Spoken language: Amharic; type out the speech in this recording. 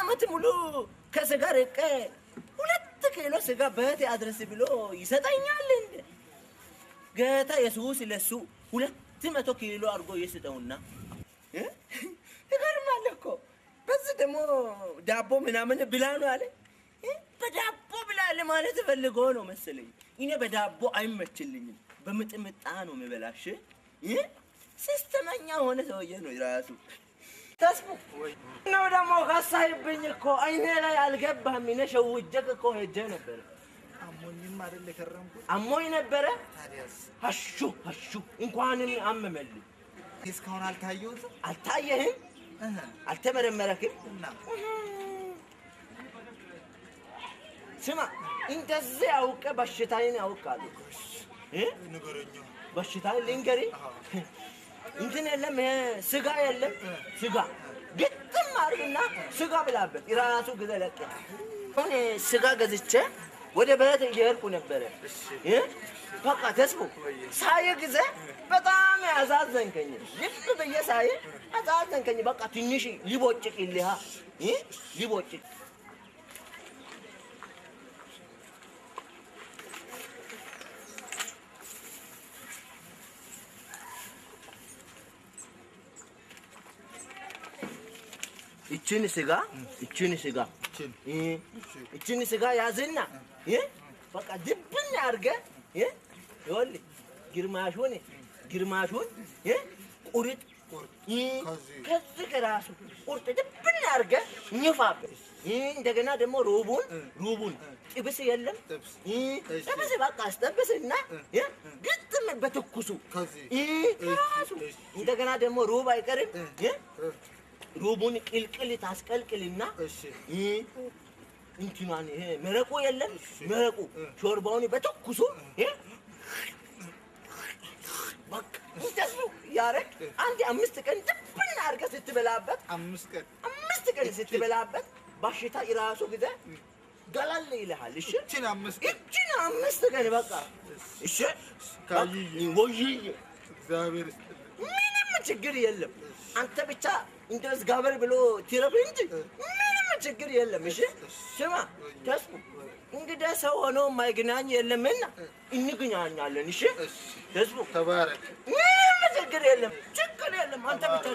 አመት ሙሉ ከስጋ ርቄ 2 ኪሎ ስጋ በህት አድረስ ብሎ ይሰጠኛል እንዴ? ጌታ ኢየሱስ ለሱ 200 ኪሎ አድርጎ ይስጠውና ይገርማል እኮ። በዚህ ደግሞ ዳቦ ምናምን ብላ ነው አለ። በዳቦ ብላ ለማለት ፈልጎ ነው መሰለኝ። እኔ በዳቦ አይመችልኝም፣ በምጥምጣ ነው የምበላሽ። ሲስተመኛ ሆነ ሰውዬ ነው ራሱ። ተስፉ ነው ደግሞ ካሳይብኝ እኮ አይኔ ላይ አልገባህም። እኔ ሸውጀክ እኮ ሄጄ ነበር። አሞኝም አይደል ከረምኩ? አሞኝ ነበረ። ታዲያስ? ሀሹ እንኳንም አመመልኝ። እስካሁን አልታየሁትም። አልታየህም? አልተመረመረክም? ስማ እንደዚህ አውቀ በሽታዬን አውቃለሁ። ንገረኛ። በሽታዬን ልንገርህ። እንትን የለም ስጋ የለም። ስጋ ግጥም አድርግና ስጋ ብላበት የራሱ ጊዜ ለቀ። አሁን ስጋ ገዝቼ ወደ ቤት እየሄድኩ ነበረ። በቃ ተስፉ ሳየ ጊዜ በጣም ያዛዘንከኝ። ልብ ብዬ ሳየ አዛዘንከኝ። በቃ ትንሽ ሊቦጭቅልህ ሊቦጭቅ እቺን ስጋ ያዝና በቃ ድብን አድርገህ ይኸውልህ ግርማሹን ቁርጥ ከዚህ ከራሱ ቁርጥ ድብን አድርገህ ንፋበት። እንደገና ደግሞ ሩቡን ጥብስ የለም ጥብስ በቃ አስጠብስና ግጥም በትኩሱ ከራሱ እንደገና ደግሞ ሩብ አይቀርም። ሩቡን ቅልቅል ታስቀልቅልና እንትማን ይሄ መረቁ የለም መረቁ ሾርባውን በትኩሱ በቃ እንደሱ ያረክ አንድ 5 ቀን ድብን አድርገህ ስትበላበት 5 ቀን ስትበላበት በሽታ ይራሱ ጊዜ ገላል ይልሃል። እሺ እቺን 5 ቀን በቃ እሺ ወይ እግዚአብሔር ምንም ችግር የለም። አንተ ብቻ እንደስ ጋበር ብሎ ትረፍ እንጂ ምንም ችግር የለም። እሺ ስማ ተስፉ እንግዲህ ሰው ሆኖ ማይገናኝ የለምና እንገናኛለን። እሺ ተስፉ ተባረክ። ምንም ችግር የለም አንተ ብቻ